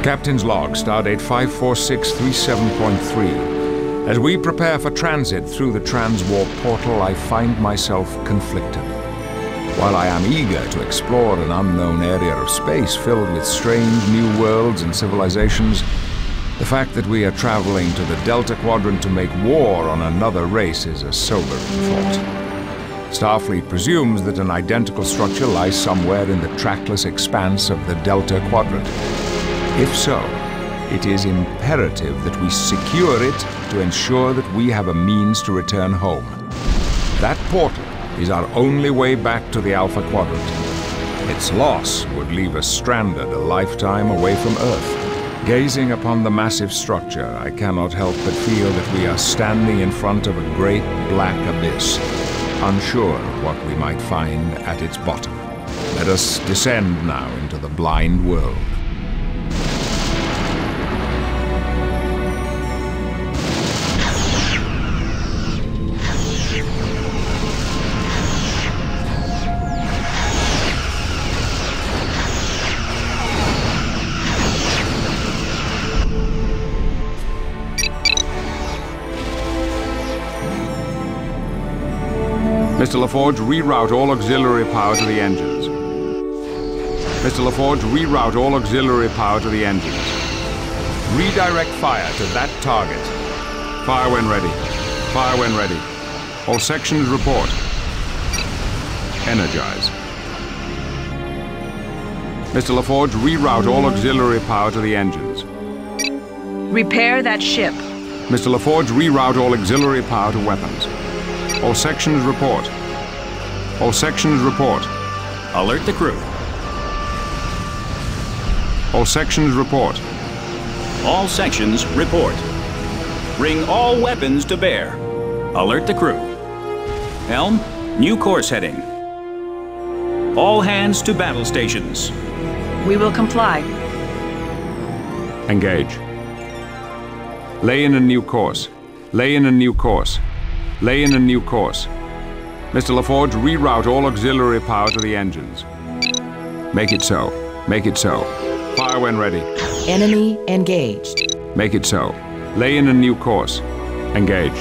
Captain's log, stardate 54637.3. As we prepare for transit through the transwarp portal, I find myself conflicted. While I am eager to explore an unknown area of space filled with strange new worlds and civilizations, the fact that we are traveling to the Delta Quadrant to make war on another race is a sobering thought. Starfleet presumes that an identical structure lies somewhere in the trackless expanse of the Delta Quadrant. If so, it is imperative that we secure it to ensure that we have a means to return home. That portal is our only way back to the Alpha Quadrant. Its loss would leave us stranded a lifetime away from Earth. Gazing upon the massive structure, I cannot help but feel that we are standing in front of a great black abyss, unsure of what we might find at its bottom. Let us descend now into the blind world. Mr. LaForge, reroute all auxiliary power to the engines. Mr. LaForge, reroute all auxiliary power to the engines. Redirect fire to that target. Fire when ready. Fire when ready. All sections report. Energize. Mr. LaForge, reroute all auxiliary power to the engines. Repair that ship. Mr. LaForge, reroute all auxiliary power to weapons. All sections report. All sections report. Alert the crew. All sections report. All sections report. Bring all weapons to bear. Alert the crew. Helm, new course heading. All hands to battle stations. We will comply. Engage. Lay in a new course. Lay in a new course. Lay in a new course. Mr. LaForge, reroute all auxiliary power to the engines. Make it so. Make it so. Fire when ready. Enemy engaged. Make it so. Lay in a new course. Engage.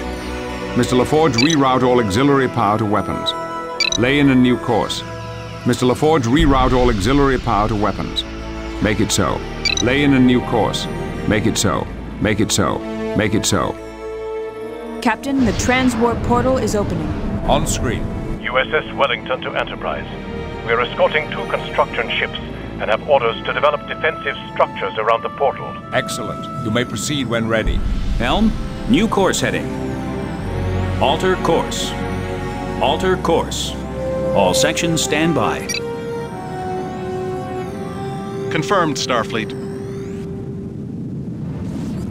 Mr. LaForge, reroute all auxiliary power to weapons. Lay in a new course. Mr. LaForge, reroute all auxiliary power to weapons. Make it so. Lay in a new course. Make it so. Make it so. Make it so. Captain, the transwarp portal is opening. On screen. USS Wellington to Enterprise. We're escorting 2 construction ships and have orders to develop defensive structures around the portal. Excellent. You may proceed when ready. Helm, new course heading. Alter course. Alter course. All sections stand by. Confirmed, Starfleet.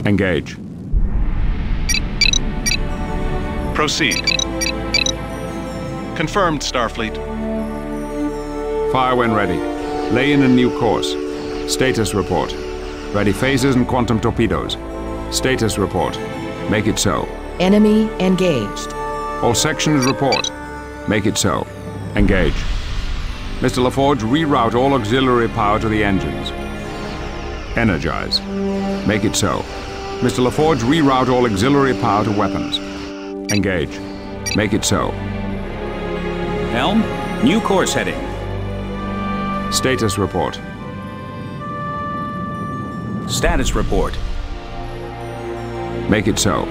Engage. Proceed. Confirmed, Starfleet. Fire when ready. Lay in a new course. Status report. Ready phasers and quantum torpedoes. Status report. Make it so. Enemy engaged. All sections report. Make it so. Engage. Mr. LaForge, reroute all auxiliary power to the engines. Energize. Make it so. Mr. LaForge, reroute all auxiliary power to weapons. Engage. Make it so. Helm, new course heading. Status report. Status report. Make it so.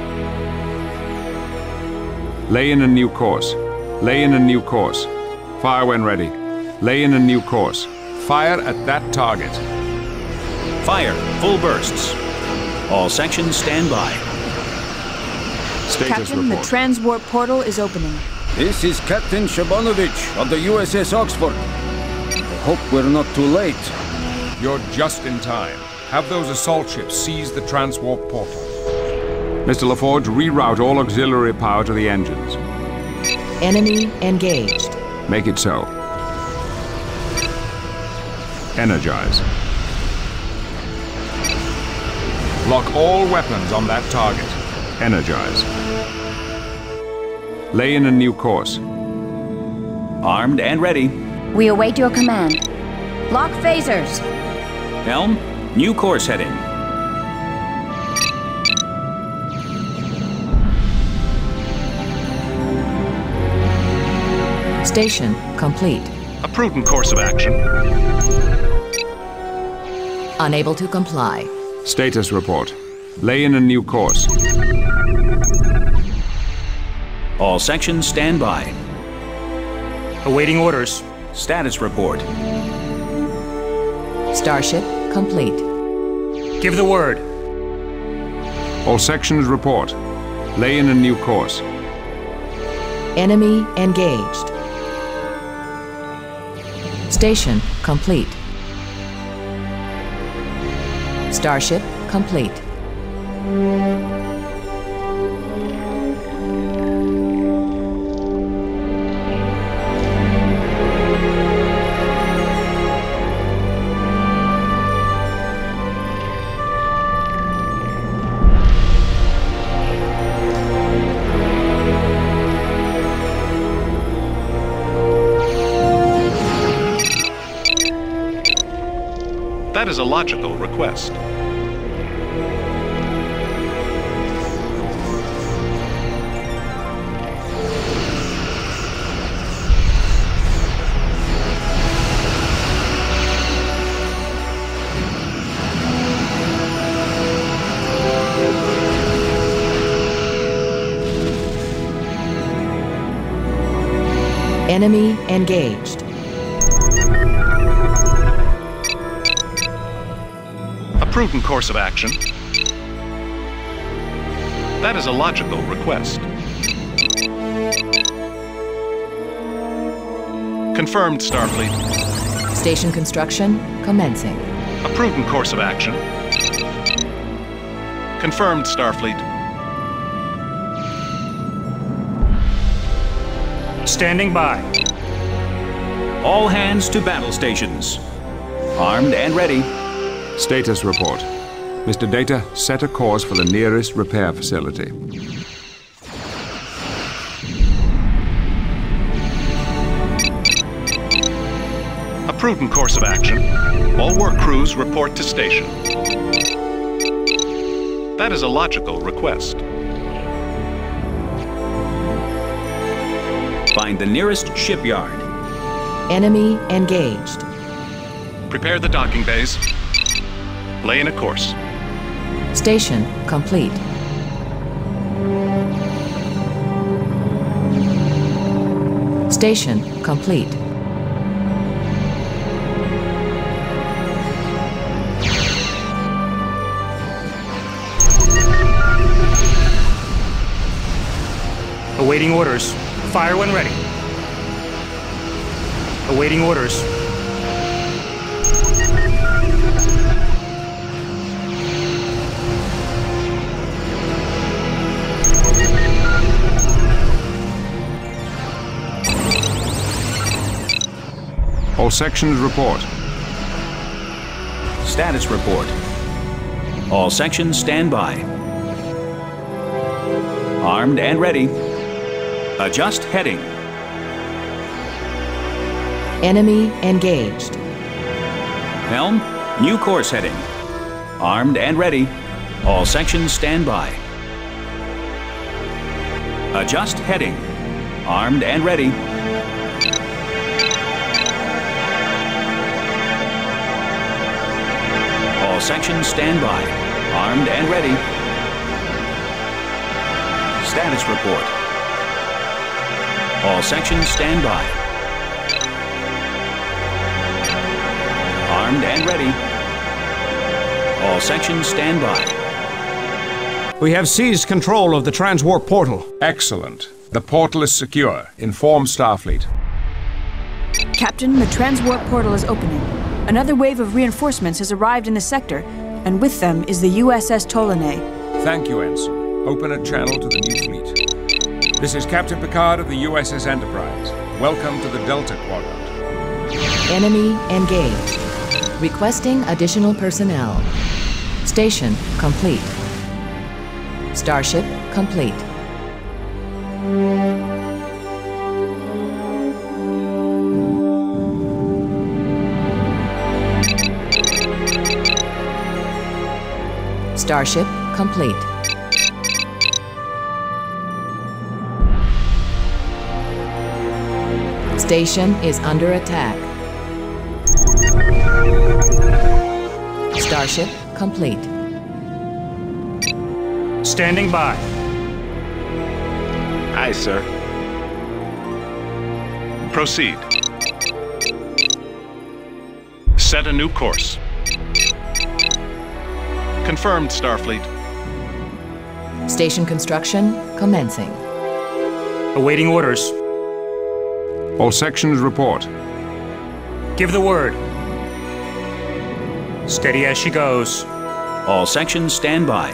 Lay in a new course. Lay in a new course. Fire when ready. Lay in a new course. Fire at that target. Fire, full bursts. All sections stand by. Status Captain, report. the transwarp portal is opening. This is Captain Shabanovich of the USS Oxford. I hope we're not too late. You're just in time. Have those assault ships seize the transwarp portal. Mr. LaForge, reroute all auxiliary power to the engines. Enemy engaged. Make it so. Energize. Lock all weapons on that target. Energize. Lay in a new course. Armed and ready. We await your command. Lock phasers. Helm, New course heading. Station complete. A prudent course of action. Unable to comply. Status report. Lay in a new course. All sections stand by. Awaiting orders. Status report. Starship complete. Give the word. All sections report. Lay in a new course. Enemy engaged. Station complete. Starship complete. That is a logical request. Enemy engaged. A prudent course of action. That is a logical request. Confirmed, Starfleet. Station construction commencing. A prudent course of action. Confirmed, Starfleet. Standing by. All hands to battle stations. Armed and ready. Status report. Mr. Data, set a course for the nearest repair facility. A prudent course of action. All work crews report to station. That is a logical request. Find the nearest shipyard. Enemy engaged. Prepare the docking bays. Lay in a course. Station complete. Station complete. Awaiting orders. Fire when ready. Awaiting orders. All sections report. Status report. All sections stand by. Armed and ready. Adjust heading. Enemy engaged. Helm, new course heading. Armed and ready. All sections stand by. Adjust heading. Armed and ready. All sections stand by. Armed and ready. Status report. All sections stand by. Armed and ready. All sections stand by. We have seized control of the transwarp portal. Excellent. The portal is secure. Inform Starfleet. Captain, the transwarp portal is opening. Another wave of reinforcements has arrived in the sector, and with them is the USS Tolene. Thank you, Ensign. Open a channel to the new fleet. This is Captain Picard of the USS Enterprise. Welcome to the Delta Quadrant. Enemy engaged. Requesting additional personnel. Station complete. Starship complete. Starship complete. Station is under attack. Starship complete. Standing by. Aye, sir. Proceed. Set a new course. Confirmed, Starfleet. Station construction commencing. Awaiting orders. All sections report. Give the word. Steady as she goes. All sections stand by.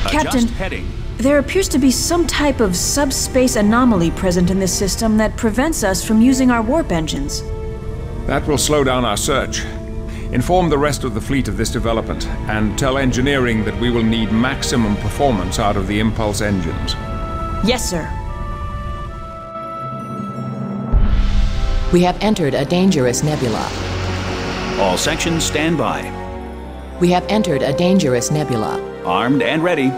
Captain, Adjust heading. there appears to be some type of subspace anomaly present in this system that prevents us from using our warp engines. That will slow down our search. Inform the rest of the fleet of this development, and tell engineering that we will need maximum performance out of the impulse engines. Yes, sir. We have entered a dangerous nebula. All sections stand by. We have entered a dangerous nebula. Armed and ready.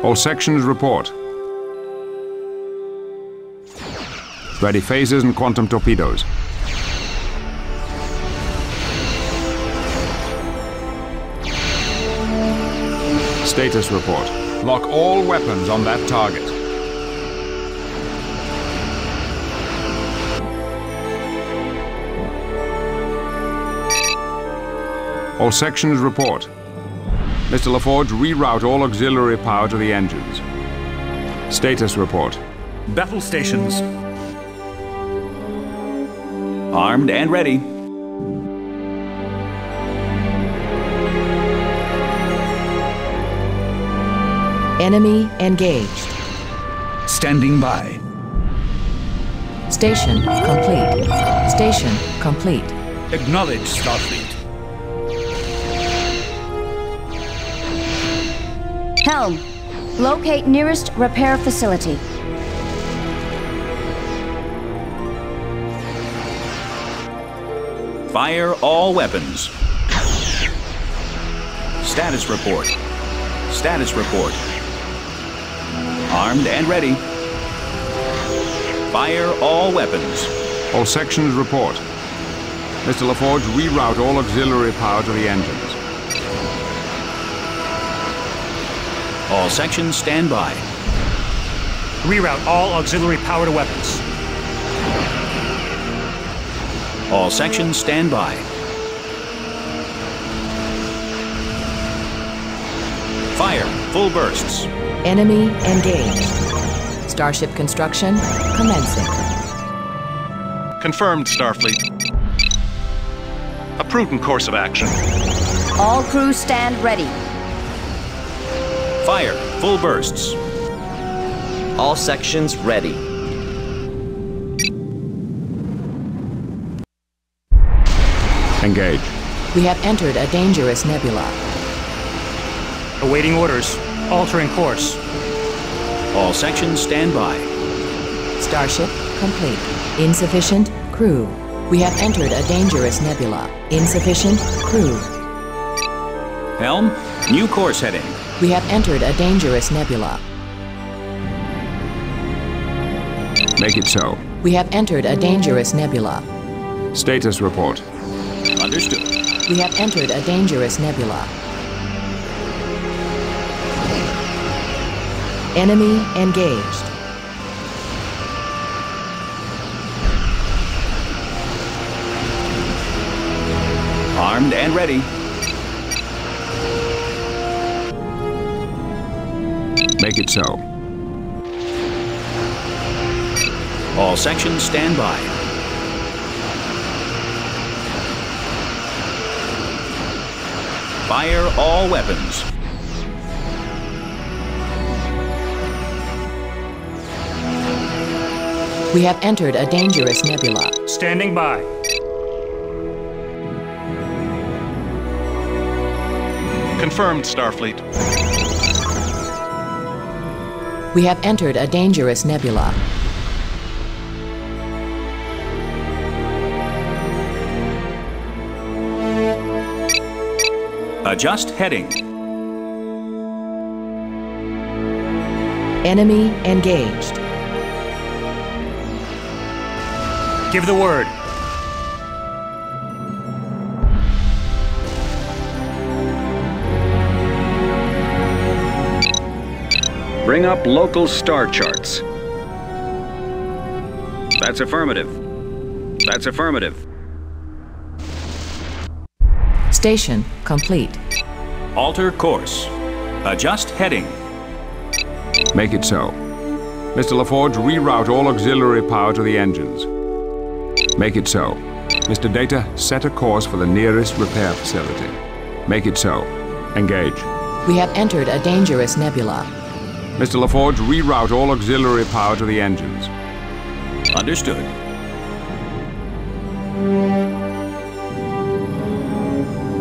All sections report. Ready phasers and quantum torpedoes. Status report. Lock all weapons on that target. All sections report. Mr. LaForge, reroute all auxiliary power to the engines. Status report. Battle stations. Armed and ready. Enemy engaged. Standing by. Station complete. Station complete. Acknowledge, Starfleet. Helm, locate nearest repair facility. Fire all weapons. Status report. Status report. Armed and ready. Fire all weapons. All sections report. Mr. LaForge, reroute all auxiliary power to the engines. All sections stand by. Reroute all auxiliary power to weapons. All sections stand by. Fire, full bursts. Enemy engaged. Starship construction commencing. Confirmed, Starfleet. A prudent course of action. All crew stand ready. Fire, full bursts. All sections ready. Engage. We have entered a dangerous nebula. Awaiting orders. Altering course. All sections stand by. Starship complete. Insufficient crew. We have entered a dangerous nebula. Insufficient crew. Helm, new course heading. We have entered a dangerous nebula. Make it so. We have entered a dangerous nebula. Status report. Understood. We have entered a dangerous nebula. Enemy engaged. Armed and ready. Make it so. All sections stand by. Fire all weapons. We have entered a dangerous nebula. Standing by. Confirmed, Starfleet. We have entered a dangerous nebula. Adjust heading. Enemy engaged. Give the word. Bring up local star charts. That's affirmative. That's affirmative. Station complete. Alter course. Adjust heading. Make it so. Mr. LaForge, reroute all auxiliary power to the engines. Make it so. Mr. Data, set a course for the nearest repair facility. Make it so. Engage. We have entered a dangerous nebula. Mr. LaForge, reroute all auxiliary power to the engines. Understood.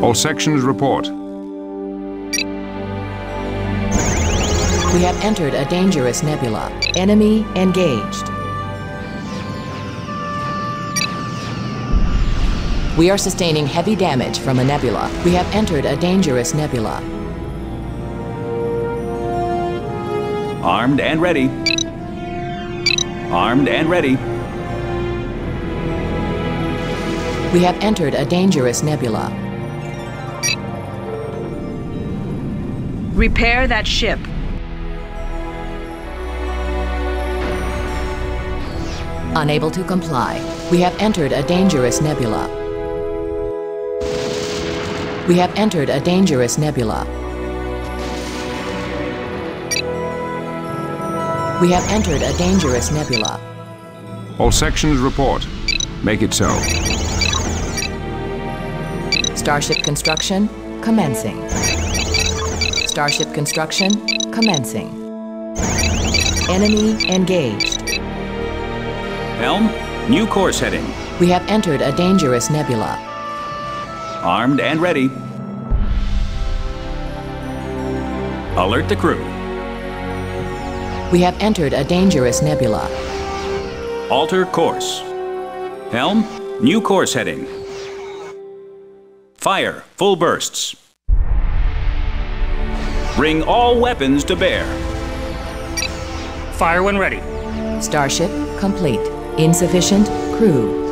All sections report. We have entered a dangerous nebula. Enemy engaged. We are sustaining heavy damage from a nebula. We have entered a dangerous nebula. Armed and ready. Armed and ready. We have entered a dangerous nebula. Repair that ship. Unable to comply. We have entered a dangerous nebula. We have entered a dangerous nebula. We have entered a dangerous nebula. All sections report. Make it so. Starship construction commencing. Starship construction commencing. Enemy engaged. Helm, new course heading. We have entered a dangerous nebula. Armed and ready. Alert the crew. We have entered a dangerous nebula. Alter course. Helm, new course heading. Fire, full bursts. Bring all weapons to bear. Fire when ready. Starship complete. Insufficient crew.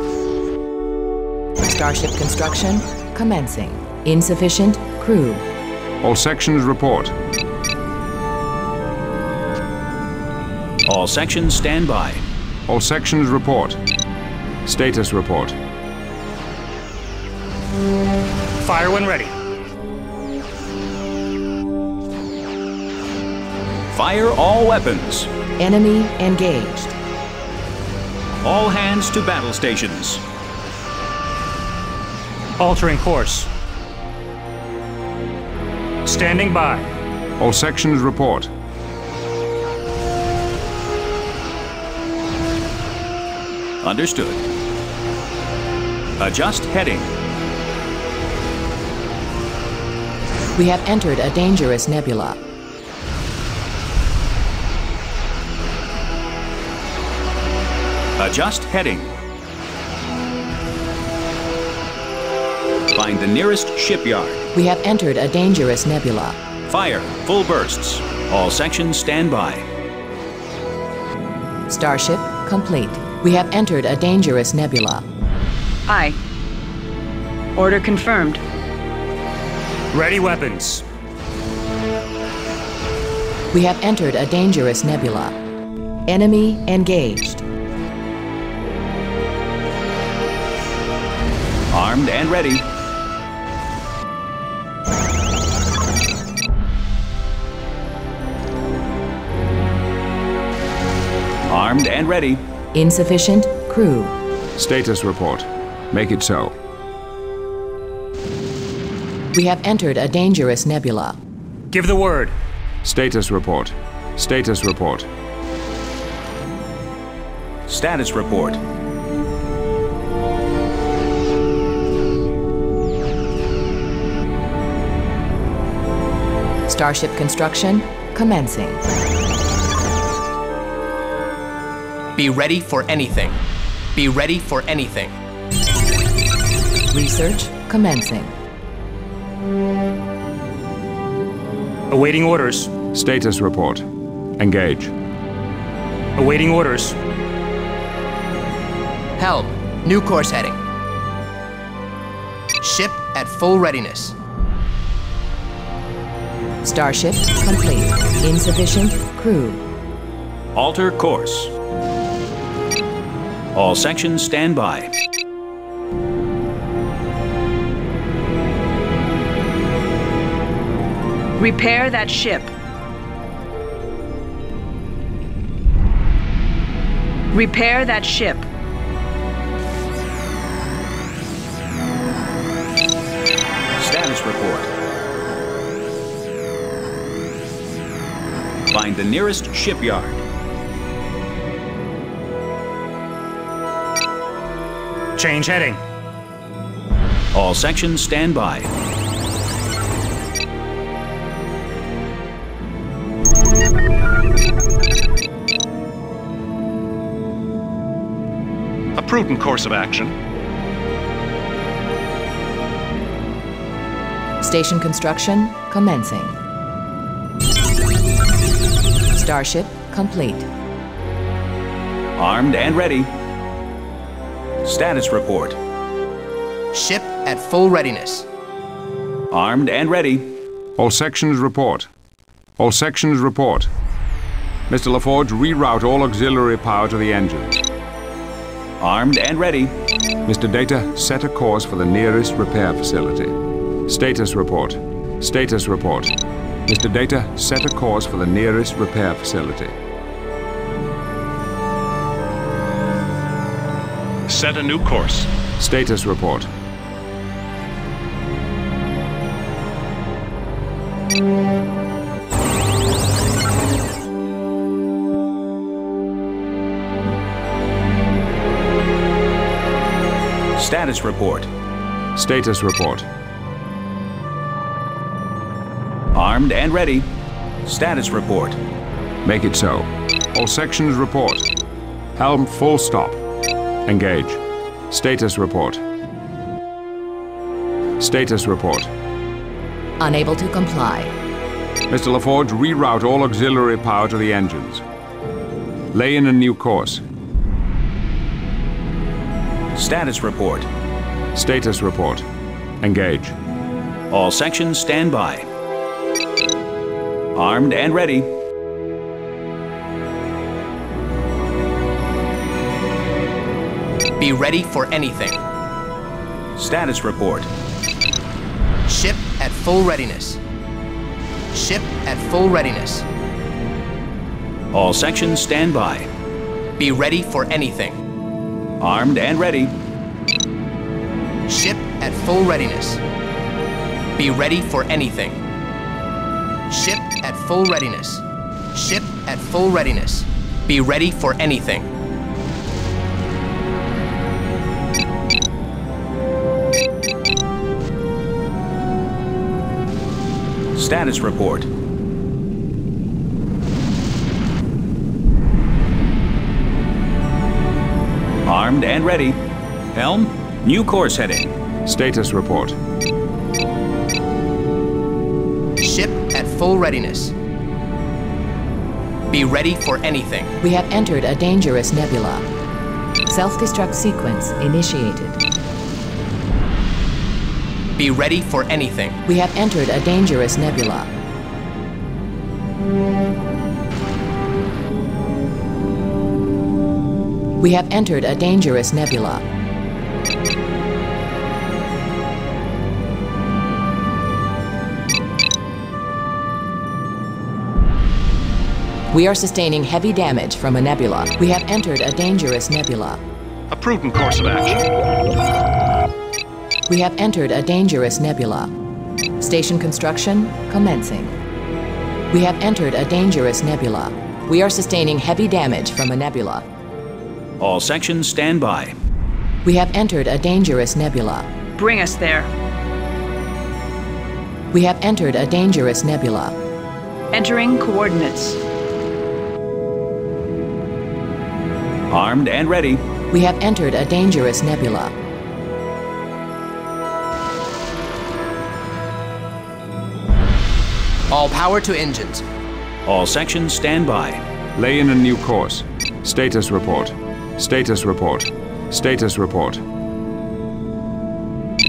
Starship construction commencing. Insufficient crew. All sections report. All sections stand by. All sections report. Status report. Fire when ready. Fire all weapons. Enemy engaged. All hands to battle stations. Altering course. Standing by. All sections report. Understood. Adjust heading. We have entered a dangerous nebula. Adjust heading. Find the nearest shipyard. We have entered a dangerous nebula. Fire, full bursts. All sections stand by. Starship complete. We have entered a dangerous nebula. Aye. Order confirmed. Ready weapons. We have entered a dangerous nebula. Enemy engaged. Armed and ready. Armed and ready. Insufficient crew. Status report. Make it so. We have entered a dangerous nebula. Give the word. Status report. Status report. Status report. Starship construction commencing. Be ready for anything. Be ready for anything. Research commencing. Awaiting orders. Status report. Engage. Awaiting orders. Helm, new course heading. Ship at full readiness. Starship complete. Insufficient crew. Alter course. All sections stand by. Repair that ship. Repair that ship. Status report. Find the nearest shipyard. Change heading. All sections stand by. A prudent course of action. Station construction commencing. Starship complete. Armed and ready. Status report. Ship at full readiness. Armed and ready. All sections report. All sections report. Mr. LaForge, reroute all auxiliary power to the engines. Armed and ready. Mr. Data, set a course for the nearest repair facility. Status report. Status report. Mr. Data, set a course for the nearest repair facility. Set a new course. Status report. Status report. Status report. Armed and ready. Status report. Make it so. All sections report. Helm full stop. Engage. Status report. Status report. Unable to comply. Mr. LaForge, reroute all auxiliary power to the engines. Lay in a new course. Status report. Status report. Engage. All sections stand by. Armed and ready. Be ready for anything. Status report. Ship at full readiness. Ship at full readiness. All sections stand by. Be ready for anything. Armed and ready. Ship at full readiness. Be ready for anything. Ship at full readiness. Ship at full readiness. Be ready for anything. Status report. Armed and ready. Helm, new course heading. Status report. Ship at full readiness. Be ready for anything. We have entered a dangerous nebula. Self-destruct sequence initiated. Be ready for anything. We have entered a dangerous nebula. We have entered a dangerous nebula. We are sustaining heavy damage from a nebula. We have entered a dangerous nebula. A prudent course of action. We have entered a dangerous nebula. Station construction commencing. We have entered a dangerous nebula. We are sustaining heavy damage from a nebula. All sections stand by. We have entered a dangerous nebula. Bring us there. We have entered a dangerous nebula. Entering coordinates. Armed and ready. We have entered a dangerous nebula. All power to engines. All sections stand by. Lay in a new course. Status report. Status report. Status report.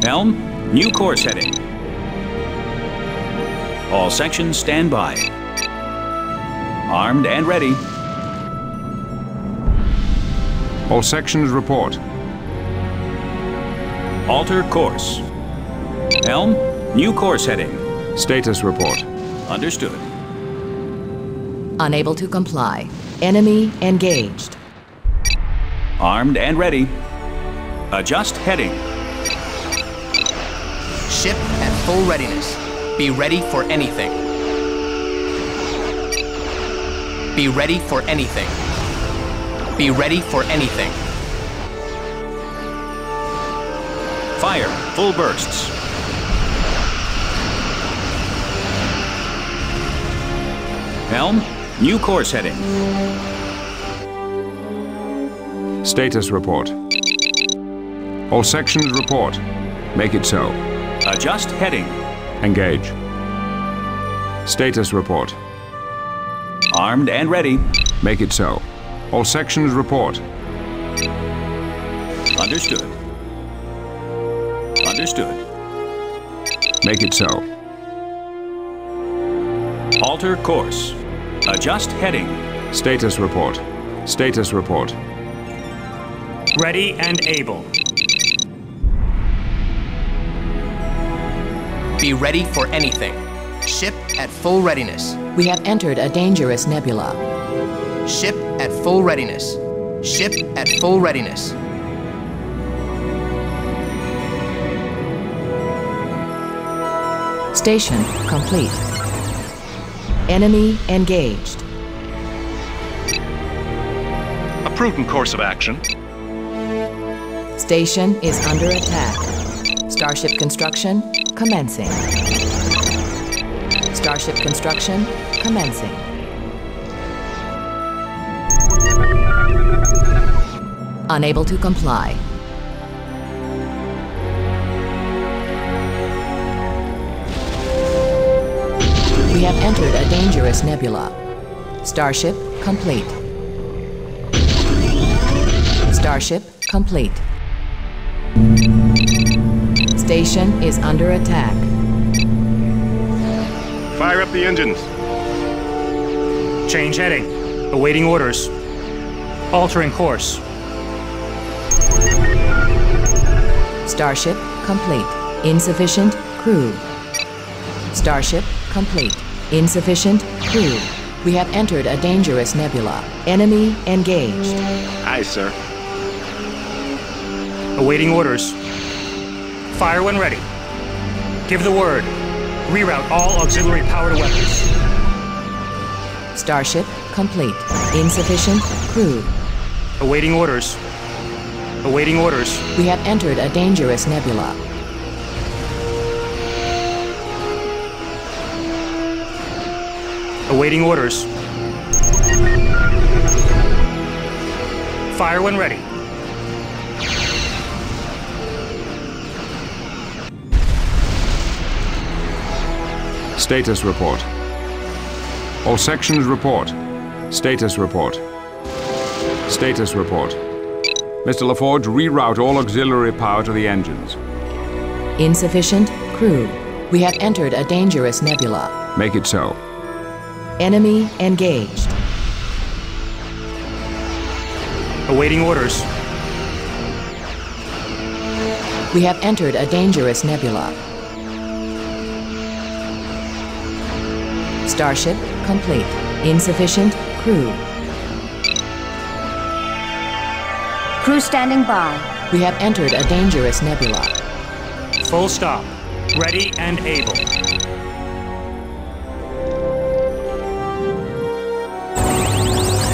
Helm, new course heading. All sections stand by. Armed and ready. All sections report. Alter course. Helm, new course heading. Status report. Understood. Unable to comply. Enemy engaged. Armed and ready. Adjust heading. Ship at full readiness. Be ready for anything. Be ready for anything. Be ready for anything. Fire, full bursts. Helm, new course heading. Status report. All sections report. Make it so. Adjust heading. Engage. Status report. Armed and ready. Make it so. All sections report. Understood. Understood. Make it so. Alter course. Adjust heading. Status report. Status report. Ready and able. Be ready for anything. Ship at full readiness. We have entered a dangerous nebula. Ship at full readiness. Ship at full readiness. Station complete. Enemy engaged. A prudent course of action. Station is under attack. Starship construction commencing. Starship construction commencing. Unable to comply. We have entered a dangerous nebula. Starship complete. Starship complete. Station is under attack. Fire up the engines. Change heading. Awaiting orders. Altering course. Starship complete. Insufficient crew. Starship complete. Insufficient crew. We have entered a dangerous nebula. Enemy engaged. Aye, sir. Awaiting orders. Fire when ready. Give the word. Reroute all auxiliary powered weapons. Starship complete. Insufficient crew. Awaiting orders. Awaiting orders. We have entered a dangerous nebula. Awaiting orders. Fire when ready. Status report. All sections report. Status report. Status report. Mr. LaForge, reroute all auxiliary power to the engines. Insufficient crew. We have entered a dangerous nebula. Make it so. Enemy engaged. Awaiting orders. We have entered a dangerous nebula. Starship complete. Insufficient crew. Crew standing by. We have entered a dangerous nebula. Full stop. Ready and able.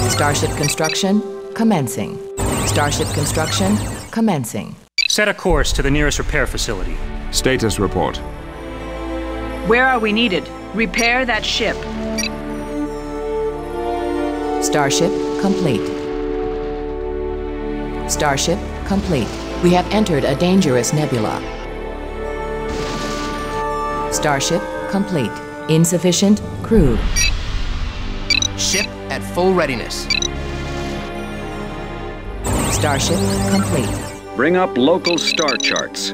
Starship construction commencing. Starship construction commencing. Set a course to the nearest repair facility. Status report. Where are we needed? Repair that ship. Starship complete. Starship complete. We have entered a dangerous nebula. Starship complete. Insufficient crew. Ship at full readiness. Starship complete. Bring up local star charts.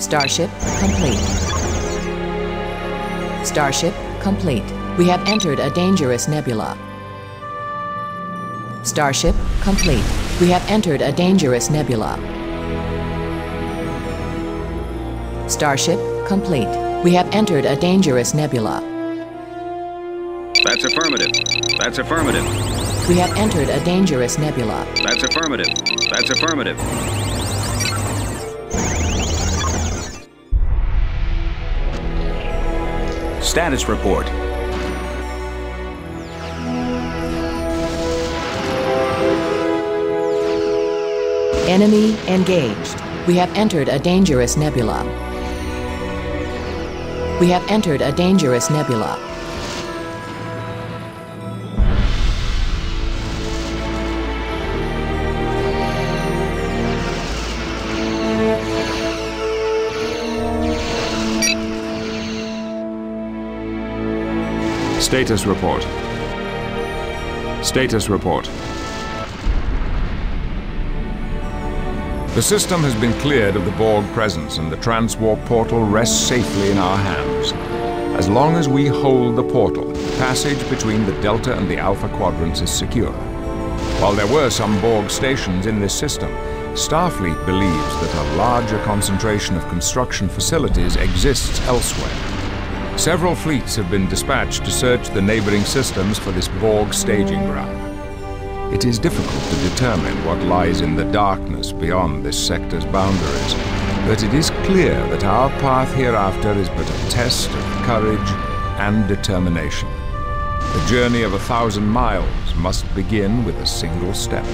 Starship complete. Starship complete. We have entered a dangerous nebula. Starship complete. We have entered a dangerous nebula. Starship complete. We have entered a dangerous nebula. That's affirmative. That's affirmative. We have entered a dangerous nebula. That's affirmative. That's affirmative. Status report. Enemy engaged. We have entered a dangerous nebula. We have entered a dangerous nebula. Status report. Status report. The system has been cleared of the Borg presence and the transwarp portal rests safely in our hands. As long as we hold the portal, passage between the Delta and the Alpha quadrants is secure. While there were some Borg stations in this system, Starfleet believes that a larger concentration of construction facilities exists elsewhere. Several fleets have been dispatched to search the neighboring systems for this Borg staging ground. It is difficult to determine what lies in the darkness beyond this sector's boundaries, but it is clear that our path hereafter is but a test of courage and determination. The journey of 1,000 miles must begin with a single step.